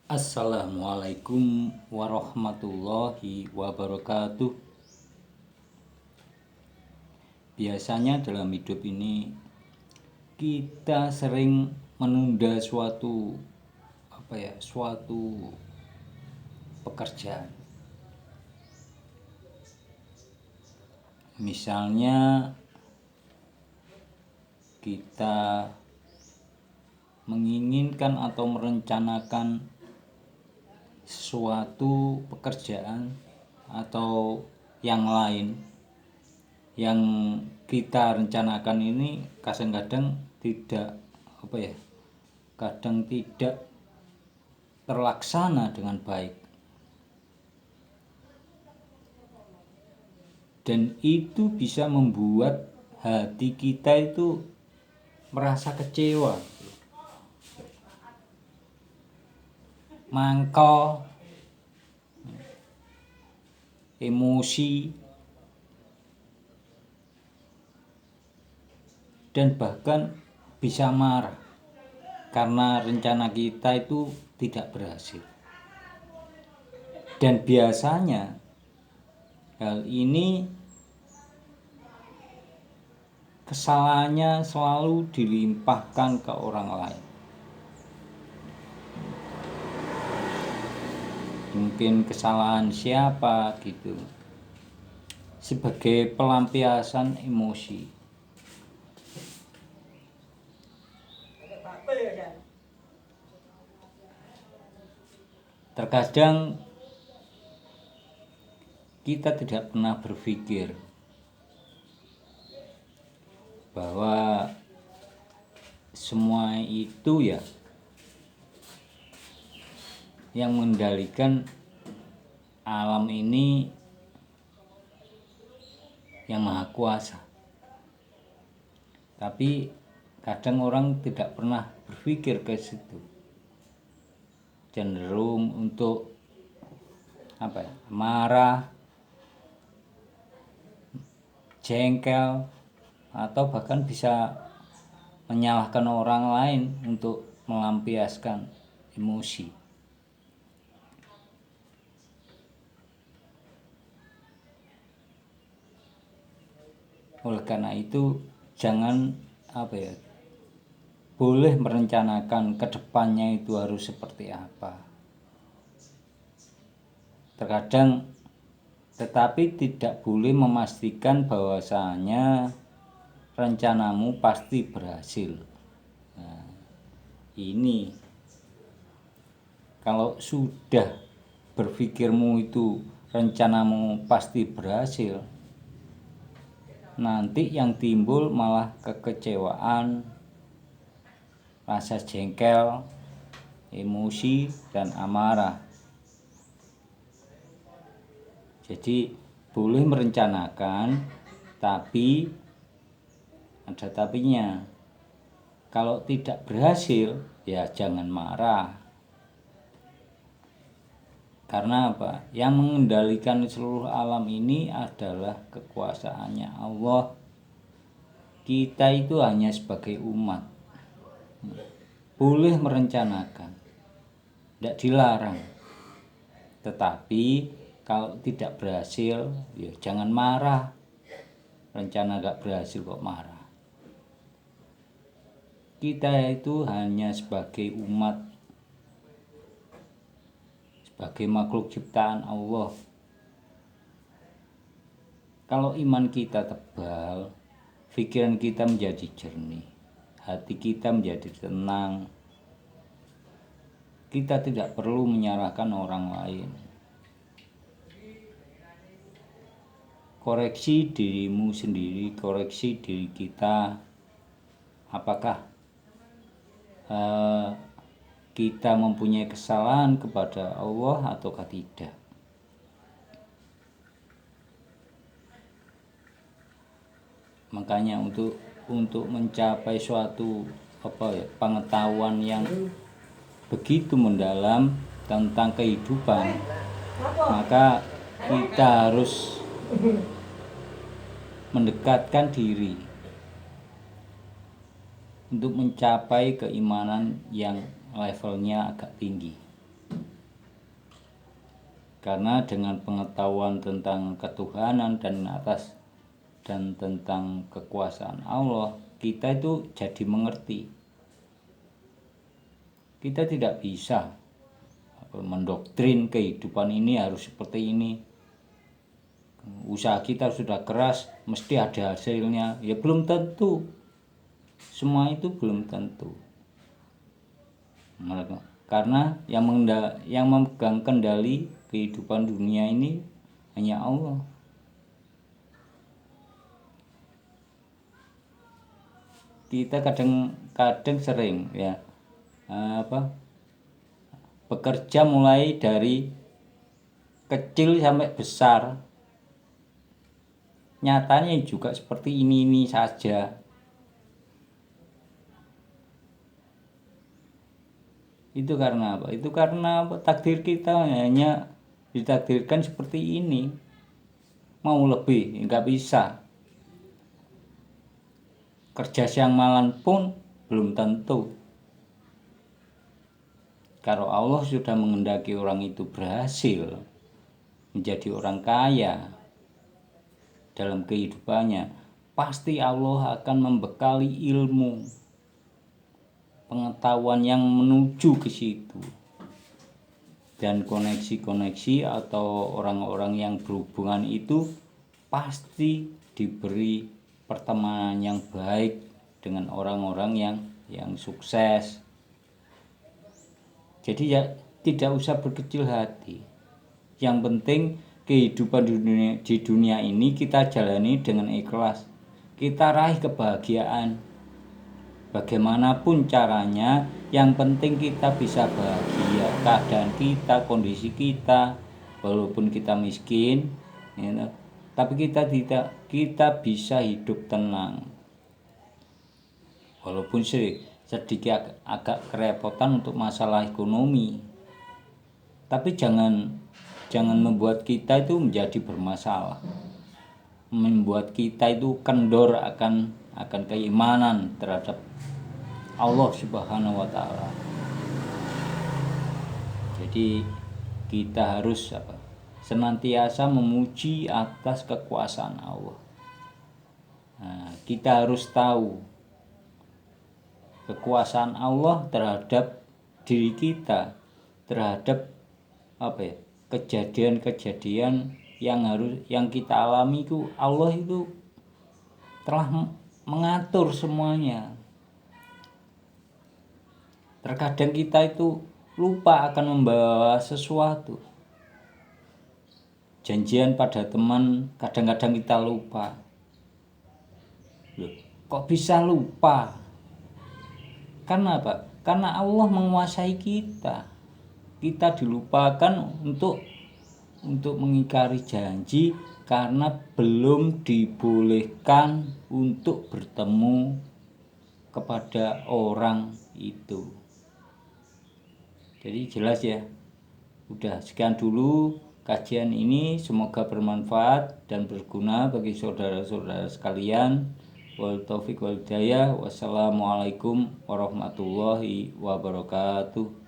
Assalamualaikum warahmatullahi wabarakatuh. Biasanya dalam hidup ini kita sering menunda suatu pekerjaan. Misalnya kita menginginkan atau merencanakan suatu pekerjaan atau yang lain yang kita rencanakan ini kadang-kadang tidak terlaksana dengan baik, dan itu bisa membuat hati kita itu merasa kecewa, mangkal, emosi, dan bahkan bisa marah karena rencana kita itu tidak berhasil. Dan biasanya hal ini kesalahannya selalu dilimpahkan ke orang lain. Mungkin kesalahan siapa gitu, sebagai pelampiasan emosi. Terkadang kita tidak pernah berpikir bahwa semua itu yang mengendalikan alam ini yang maha kuasa. Tapi kadang orang tidak pernah berpikir ke situ, cenderung untuk marah, jengkel, atau bahkan bisa menyalahkan orang lain untuk melampiaskan emosi. Oleh karena itu jangan boleh merencanakan ke depannya itu harus seperti apa. Terkadang tetapi tidak boleh memastikan bahwasanya rencanamu pasti berhasil. Nah, ini kalau sudah berpikirmu itu rencanamu pasti berhasil, nanti yang timbul malah kekecewaan, rasa jengkel, emosi, dan amarah. Jadi boleh merencanakan, tapi ada tapinya. Kalau tidak berhasil, ya jangan marah. Karena apa? Yang mengendalikan seluruh alam ini adalah kekuasaannya Allah. Kita itu hanya sebagai umat. Boleh merencanakan, tidak dilarang. Tetapi kalau tidak berhasil, ya jangan marah. Rencana gak berhasil kok marah. Kita itu hanya sebagai umat, sebagai makhluk ciptaan Allah. Kalau iman kita tebal, pikiran kita menjadi jernih, hati kita menjadi tenang. Kita tidak perlu menyalahkan orang lain. Koreksi dirimu sendiri, koreksi diri kita. Apakah kita mempunyai kesalahan kepada Allah ataukah tidak? Makanya untuk mencapai suatu pengetahuan yang begitu mendalam tentang kehidupan, maka kita harus mendekatkan diri untuk mencapai keimanan yang levelnya agak tinggi. Karena dengan pengetahuan tentang ketuhanan dan tentang kekuasaan Allah, kita itu jadi mengerti. Kita tidak bisa mendoktrin kehidupan ini harus seperti ini. Usaha kita sudah keras, mesti ada hasilnya. Ya belum tentu. Semua itu belum tentu. Karena yang memegang kendali kehidupan dunia ini hanya Allah. Kita kadang sering ya bekerja mulai dari kecil sampai besar. Nyatanya juga seperti ini saja. Itu karena apa? Itu karena takdir kita hanya ditakdirkan seperti ini. Mau lebih nggak bisa. Kerja siang malam pun belum tentu. Kalau Allah sudah menghendaki orang itu berhasil menjadi orang kaya dalam kehidupannya, pasti Allah akan membekali ilmu, pengetahuan yang menuju ke situ. Dan koneksi-koneksi atau orang-orang yang berhubungan itu pasti diberi pertemanan yang baik dengan orang-orang yang sukses. Jadi ya tidak usah berkecil hati. Yang penting kehidupan di dunia ini kita jalani dengan ikhlas. Kita raih kebahagiaan. Bagaimanapun caranya, yang penting kita bisa bahagia. Keadaan kita, kondisi kita, walaupun kita miskin, ya, tapi kita bisa hidup tenang. Walaupun sedikit agak kerepotan untuk masalah ekonomi, tapi jangan membuat kita itu menjadi bermasalah, membuat kita itu kendor akan keimanan terhadap Allah Subhanahu wa Ta'ala. Jadi kita harus senantiasa memuji atas kekuasaan Allah. Nah, kita harus tahu kekuasaan Allah terhadap diri kita, terhadap kejadian-kejadian yang kita alami itu Allah itu telah mengatur semuanya. Terkadang kita itu lupa akan membawa sesuatu. Janjian pada teman, kadang-kadang kita lupa. Loh, kok bisa lupa? Karena apa? Karena Allah menguasai kita. Kita dilupakan untuk mengingkari janji karena belum dibolehkan untuk bertemu kepada orang itu. Jadi jelas ya. Udah sekian dulu kajian ini, semoga bermanfaat dan berguna bagi saudara-saudara sekalian. Wal taufiq wal hidayah. Wassalamualaikum warahmatullahi wabarakatuh.